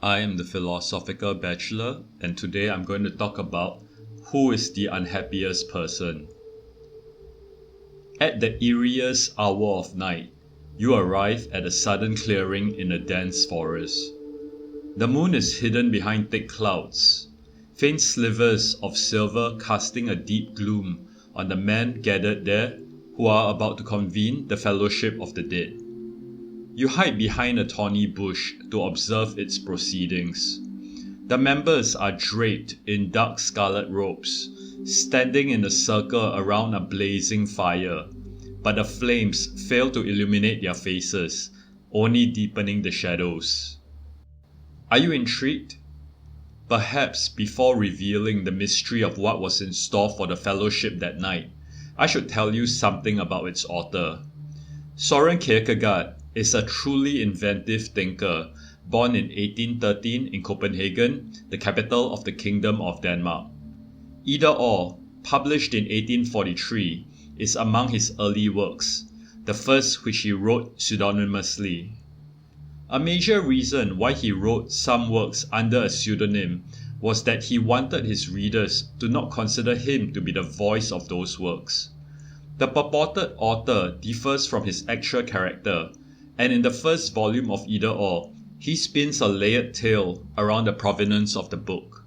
I am the Philosophical Bachelor, and today I'm going to talk about who is the unhappiest person. At the eeriest hour of night, you arrive at a sudden clearing in a dense forest. The moon is hidden behind thick clouds, faint slivers of silver casting a deep gloom on the men gathered there who are about to convene the Fellowship of the Dead. You hide behind a thorny bush to observe its proceedings. The members are draped in dark scarlet robes, standing in a circle around a blazing fire, but the flames fail to illuminate their faces, only deepening the shadows. Are you intrigued? Perhaps before revealing the mystery of what was in store for the fellowship that night, I should tell you something about its author. Søren Kierkegaard is a truly inventive thinker, born in 1813 in Copenhagen, the capital of the Kingdom of Denmark. Either Or, published in 1843, is among his early works, the first which he wrote pseudonymously. A major reason why he wrote some works under a pseudonym was that he wanted his readers to not consider him to be the voice of those works. The purported author differs from his actual character, and in the first volume of Either Or, he spins a layered tale around the provenance of the book.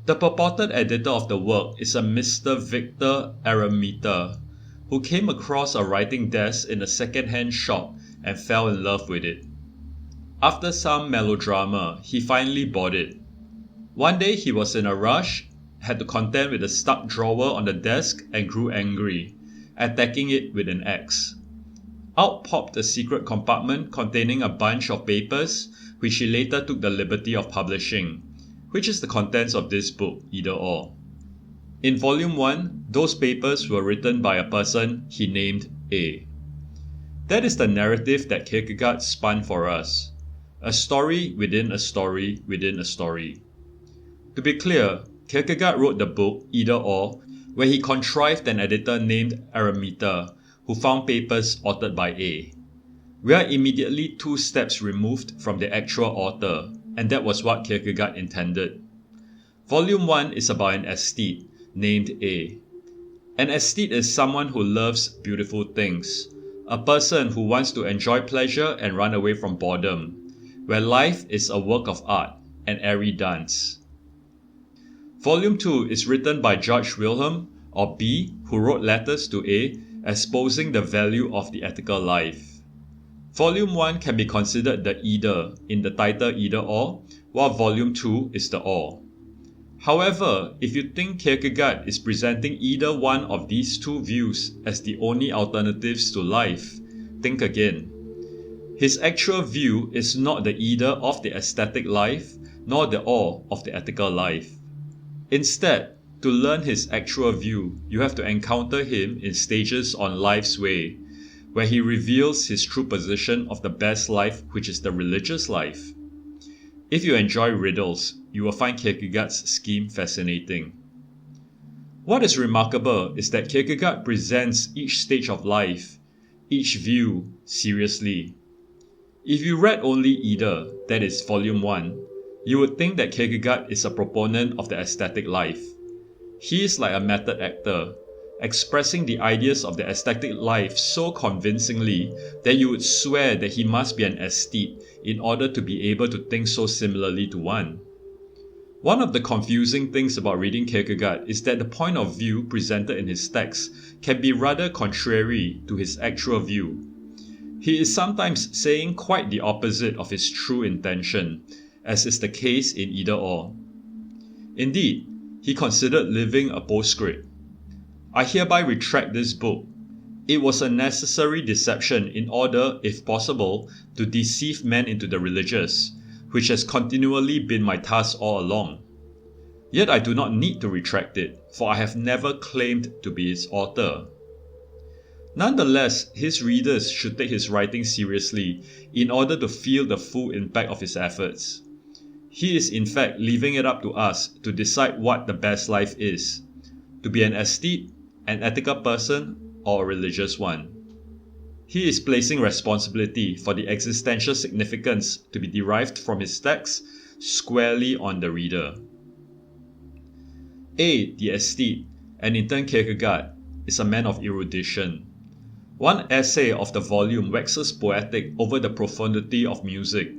The purported editor of the work is a Mr. Victor Eremita, who came across a writing desk in a second-hand shop and fell in love with it. After some melodrama, he finally bought it. One day he was in a rush, had to contend with a stuck drawer on the desk and grew angry, attacking it with an axe. Out popped a secret compartment containing a bunch of papers which he later took the liberty of publishing, which is the contents of this book, Either Or. In Volume 1, those papers were written by a person he named A. That is the narrative that Kierkegaard spun for us. A story within a story within a story. To be clear, Kierkegaard wrote the book, Either Or, where he contrived an editor named Eremita, who found papers authored by A. We are immediately 2 steps removed from the actual author, and that was what Kierkegaard intended. Volume 1 is about an aesthete named A. An aesthete is someone who loves beautiful things, a person who wants to enjoy pleasure and run away from boredom, where life is a work of art, an airy dance. Volume 2 is written by George Wilhelm, or B, who wrote letters to A, exposing the value of the ethical life. Volume 1 can be considered the either in the title Either Or, while Volume 2 is the or. However, if you think Kierkegaard is presenting either one of these two views as the only alternatives to life, think again. His actual view is not the either of the aesthetic life, nor the or of the ethical life. Instead, to learn his actual view, you have to encounter him in stages on life's way, where he reveals his true position of the best life, which is the religious life. If you enjoy riddles, you will find Kierkegaard's scheme fascinating. What is remarkable is that Kierkegaard presents each stage of life, each view, seriously. If you read only Either, that is Volume 1, you would think that Kierkegaard is a proponent of the aesthetic life. He is like a method actor, expressing the ideas of the aesthetic life so convincingly that you would swear that he must be an aesthete in order to be able to think so similarly to one. One of the confusing things about reading Kierkegaard is that the point of view presented in his texts can be rather contrary to his actual view. He is sometimes saying quite the opposite of his true intention, as is the case in Either Or. Indeed, he considered living a postscript. I hereby retract this book. It was a necessary deception in order, if possible, to deceive men into the religious, which has continually been my task all along. Yet I do not need to retract it, for I have never claimed to be its author. Nonetheless, his readers should take his writing seriously in order to feel the full impact of his efforts. He is in fact leaving it up to us to decide what the best life is, to be an aesthete, an ethical person, or a religious one. He is placing responsibility for the existential significance to be derived from his text squarely on the reader. A, the aesthete, and in turn Kierkegaard, is a man of erudition. One essay of the volume waxes poetic over the profundity of music,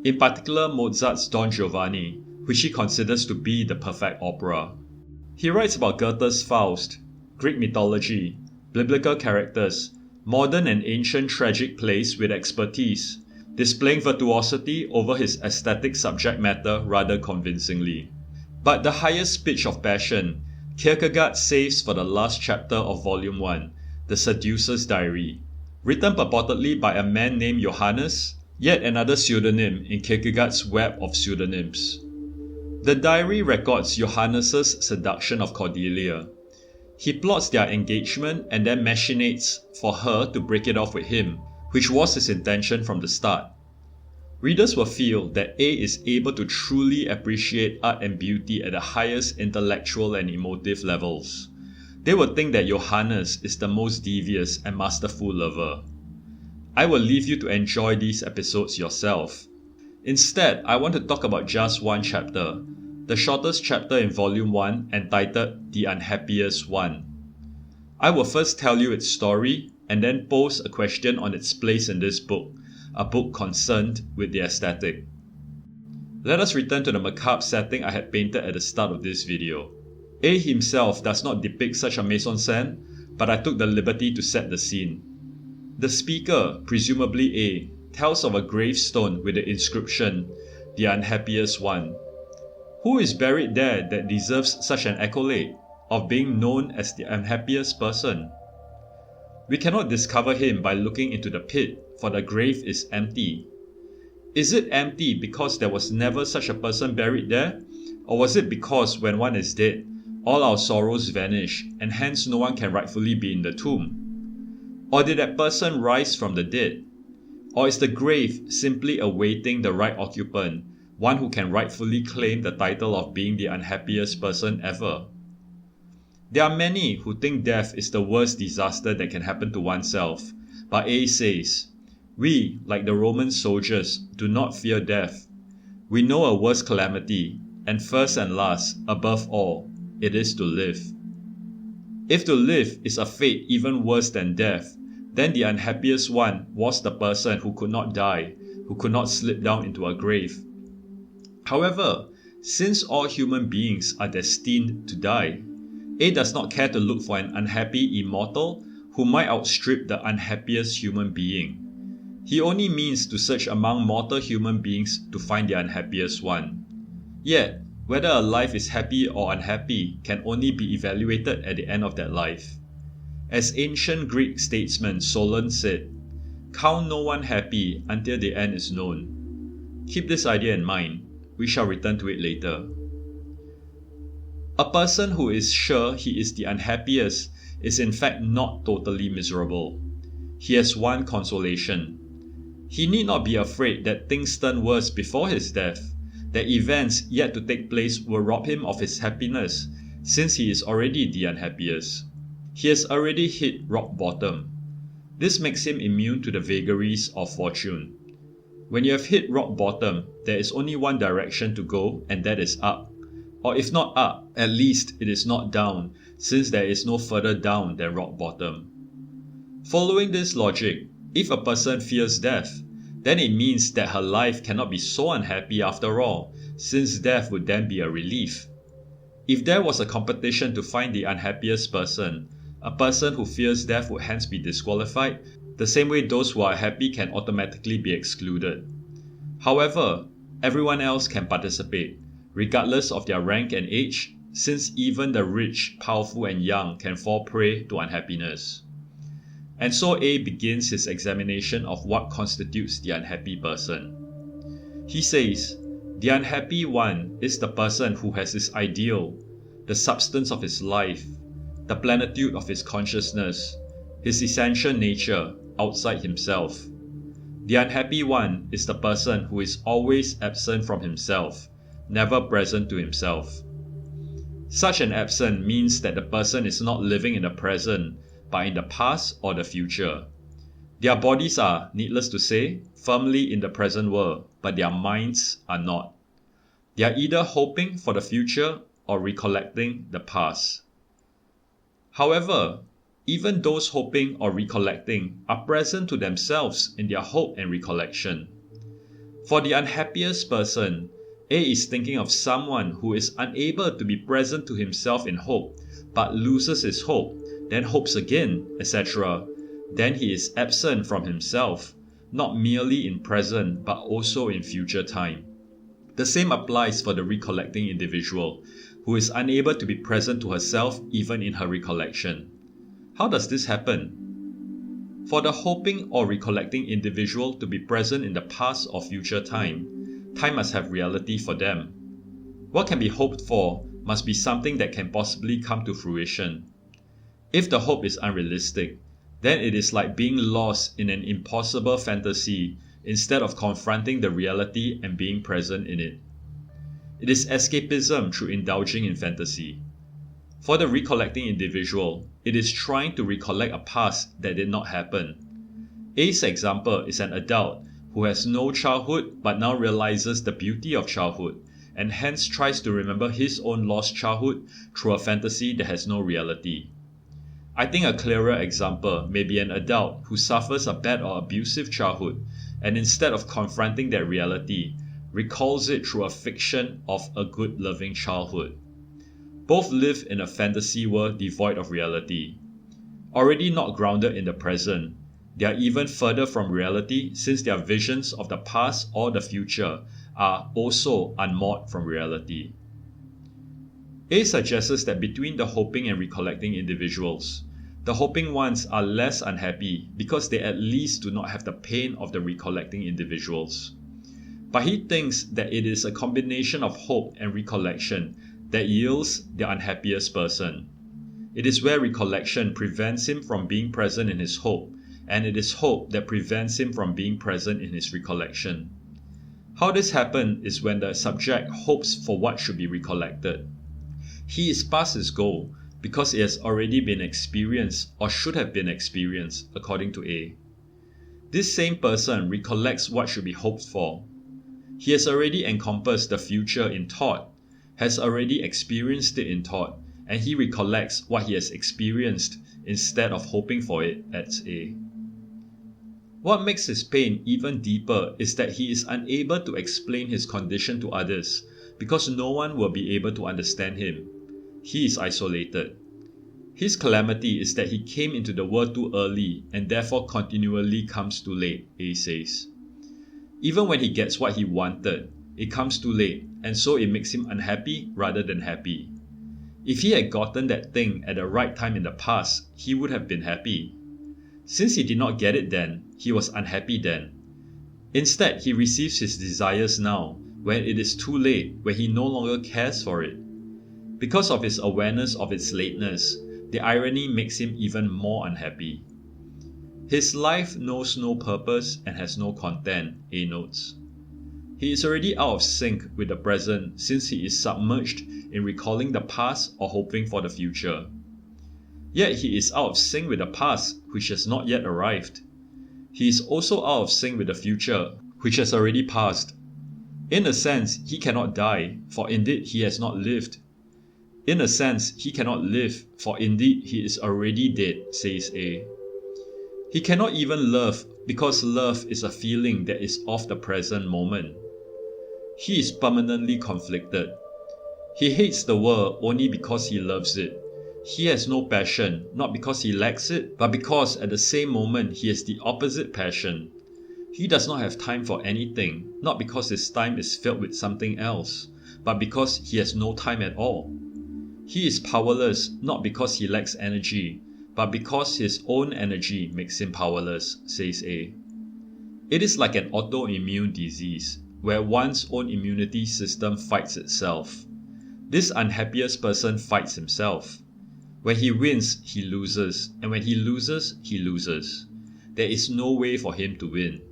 in particular Mozart's Don Giovanni, which he considers to be the perfect opera. He writes about Goethe's Faust, Greek mythology, biblical characters, modern and ancient tragic plays with expertise, displaying virtuosity over his aesthetic subject matter rather convincingly. But the highest pitch of passion, Kierkegaard saves for the last chapter of Volume 1, The Seducer's Diary, written purportedly by a man named Johannes, yet another pseudonym in Kierkegaard's web of pseudonyms. The diary records Johannes' seduction of Cordelia. He plots their engagement and then machinates for her to break it off with him, which was his intention from the start. Readers will feel that A is able to truly appreciate art and beauty at the highest intellectual and emotive levels. They will think that Johannes is the most devious and masterful lover. I will leave you to enjoy these episodes yourself. Instead, I want to talk about just one chapter, the shortest chapter in Volume 1 entitled The Unhappiest One. I will first tell you its story and then pose a question on its place in this book, a book concerned with the aesthetic. Let us return to the macabre setting I had painted at the start of this video. A himself does not depict such a mise-en-scène, but I took the liberty to set the scene. The speaker, presumably A, tells of a gravestone with the inscription, "The Unhappiest One." Who is buried there that deserves such an accolade of being known as the unhappiest person? We cannot discover him by looking into the pit, for the grave is empty. Is it empty because there was never such a person buried there? Or was it because when one is dead, all our sorrows vanish, and hence no one can rightfully be in the tomb? Or did that person rise from the dead? Or is the grave simply awaiting the right occupant, one who can rightfully claim the title of being the unhappiest person ever? There are many who think death is the worst disaster that can happen to oneself, but A says, we, like the Roman soldiers, do not fear death. We know a worse calamity, and first and last, above all, it is to live. If to live is a fate even worse than death, then the unhappiest one was the person who could not die, who could not slip down into a grave. However, since all human beings are destined to die, A does not care to look for an unhappy immortal who might outstrip the unhappiest human being. He only means to search among mortal human beings to find the unhappiest one. Yet, whether a life is happy or unhappy can only be evaluated at the end of that life. As ancient Greek statesman Solon said, "Count no one happy until the end is known." Keep this idea in mind. We shall return to it later. A person who is sure he is the unhappiest is in fact not totally miserable. He has one consolation. He need not be afraid that things turn worse before his death, that events yet to take place will rob him of his happiness, since he is already the unhappiest. He has already hit rock bottom. This makes him immune to the vagaries of fortune. When you have hit rock bottom, there is only one direction to go, and that is up. Or if not up, at least it is not down, since there is no further down than rock bottom. Following this logic, if a person fears death, then it means that her life cannot be so unhappy after all, since death would then be a relief. If there was a competition to find the unhappiest person, a person who fears death would hence be disqualified, the same way those who are happy can automatically be excluded. However, everyone else can participate, regardless of their rank and age, since even the rich, powerful and young can fall prey to unhappiness. And so A begins his examination of what constitutes the unhappy person. He says, the unhappy one is the person who has his ideal, the substance of his life, the plenitude of his consciousness, his essential nature outside himself. The unhappy one is the person who is always absent from himself, never present to himself. Such an absent means that the person is not living in the present, but in the past or the future. Their bodies are, needless to say, firmly in the present world, but their minds are not. They are either hoping for the future or recollecting the past. However, even those hoping or recollecting are present to themselves in their hope and recollection. For the unhappiest person, A is thinking of someone who is unable to be present to himself in hope, but loses his hope, then hopes again, etc. Then he is absent from himself, not merely in present but also in future time. The same applies for the recollecting individual, who is unable to be present to herself even in her recollection. How does this happen? For the hoping or recollecting individual to be present in the past or future time, time must have reality for them. What can be hoped for must be something that can possibly come to fruition. If the hope is unrealistic, then it is like being lost in an impossible fantasy instead of confronting the reality and being present in it. It is escapism through indulging in fantasy. For the recollecting individual, it is trying to recollect a past that did not happen. A's example is an adult who has no childhood but now realizes the beauty of childhood and hence tries to remember his own lost childhood through a fantasy that has no reality. I think a clearer example may be an adult who suffers a bad or abusive childhood and instead of confronting that reality, recalls it through a fiction of a good loving childhood. Both live in a fantasy world devoid of reality. Already not grounded in the present, they are even further from reality since their visions of the past or the future are also unmoored from reality. A suggests that between the hoping and recollecting individuals, the hoping ones are less unhappy because they at least do not have the pain of the recollecting individuals. But he thinks that it is a combination of hope and recollection that yields the unhappiest person. It is where recollection prevents him from being present in his hope, and it is hope that prevents him from being present in his recollection. How this happens is when the subject hopes for what should be recollected. He is past his goal because it has already been experienced or should have been experienced, according to A. This same person recollects what should be hoped for. He has already encompassed the future in thought, has already experienced it in thought, and he recollects what he has experienced instead of hoping for it as A. What makes his pain even deeper is that he is unable to explain his condition to others because no one will be able to understand him. He is isolated. His calamity is that he came into the world too early and therefore continually comes too late, A says. Even when he gets what he wanted, it comes too late, and so it makes him unhappy rather than happy. If he had gotten that thing at the right time in the past, he would have been happy. Since he did not get it then, he was unhappy then. Instead, he receives his desires now, when it is too late, when he no longer cares for it. Because of his awareness of its lateness, the irony makes him even more unhappy. His life knows no purpose and has no content, A notes. He is already out of sync with the present since he is submerged in recalling the past or hoping for the future. Yet he is out of sync with the past, which has not yet arrived. He is also out of sync with the future, which has already passed. In a sense, he cannot die, for indeed he has not lived. In a sense, he cannot live, for indeed he is already dead, says A. He cannot even love, because love is a feeling that is of the present moment. He is permanently conflicted. He hates the world only because he loves it. He has no passion, not because he lacks it, but because at the same moment he has the opposite passion. He does not have time for anything, not because his time is filled with something else, but because he has no time at all. He is powerless, not because he lacks energy, but because his own energy makes him powerless, says A. It is like an autoimmune disease, where one's own immunity system fights itself. This unhappiest person fights himself. When he wins, he loses, and when he loses, he loses. There is no way for him to win.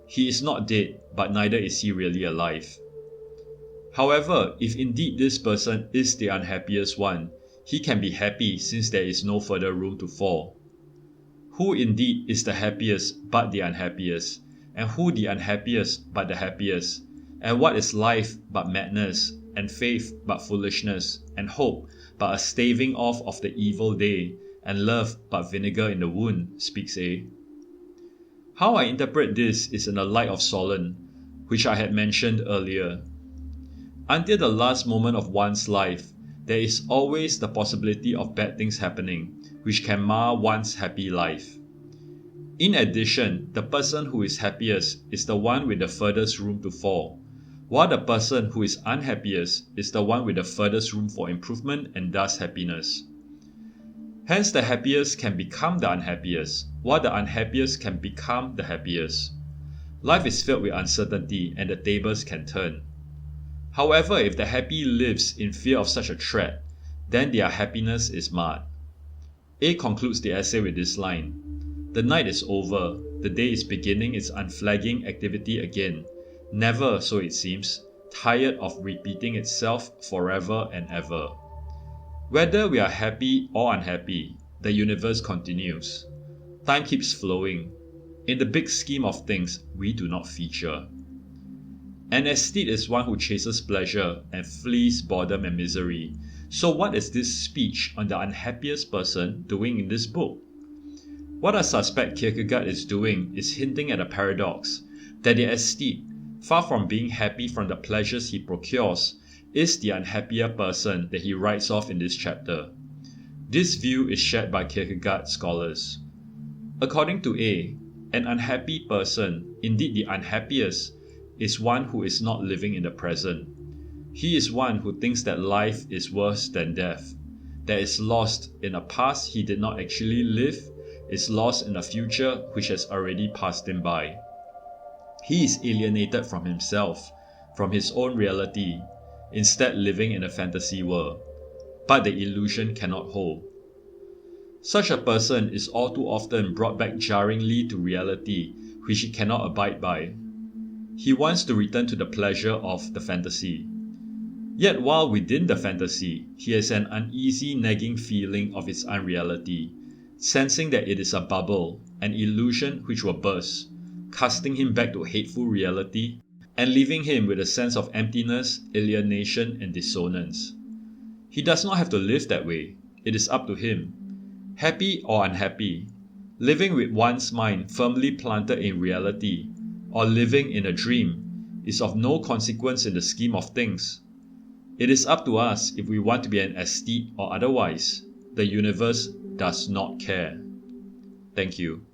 He is not dead, but neither is he really alive. However, if indeed this person is the unhappiest one, he can be happy since there is no further room to fall. Who indeed is the happiest but the unhappiest? And who the unhappiest but the happiest? And what is life but madness, and faith but foolishness, and hope but a staving off of the evil day, and love but vinegar in the wound, speaks A. How I interpret this is in the light of Solon, which I had mentioned earlier. Until the last moment of one's life, there is always the possibility of bad things happening, which can mar one's happy life. In addition, the person who is happiest is the one with the furthest room to fall, while the person who is unhappiest is the one with the furthest room for improvement and thus happiness. Hence, the happiest can become the unhappiest, while the unhappiest can become the happiest. Life is filled with uncertainty, and the tables can turn. However, if the happy lives in fear of such a threat, then their happiness is marred. A concludes the essay with this line: "The night is over, the day is beginning its unflagging activity again, never, so it seems, tired of repeating itself forever and ever." Whether we are happy or unhappy, the universe continues. Time keeps flowing. In the big scheme of things, we do not feature. An aesthete is one who chases pleasure and flees boredom and misery. So what is this speech on the unhappiest person doing in this book? What I suspect Kierkegaard is doing is hinting at a paradox, that the aesthete, far from being happy from the pleasures he procures, is the unhappier person that he writes off in this chapter. This view is shared by Kierkegaard scholars. According to A, an unhappy person, indeed the unhappiest, is one who is not living in the present. He is one who thinks that life is worse than death, that is lost in a past he did not actually live, is lost in a future which has already passed him by. He is alienated from himself, from his own reality, instead living in a fantasy world. But the illusion cannot hold. Such a person is all too often brought back jarringly to reality, which he cannot abide by. He wants to return to the pleasure of the fantasy. Yet while within the fantasy, he has an uneasy nagging feeling of its unreality, sensing that it is a bubble, an illusion which will burst, casting him back to hateful reality, and leaving him with a sense of emptiness, alienation, and dissonance. He does not have to live that way. It is up to him. Happy or unhappy, living with one's mind firmly planted in reality, or living in a dream, is of no consequence in the scheme of things. It is up to us if we want to be an aesthete or otherwise. The universe does not care. Thank you.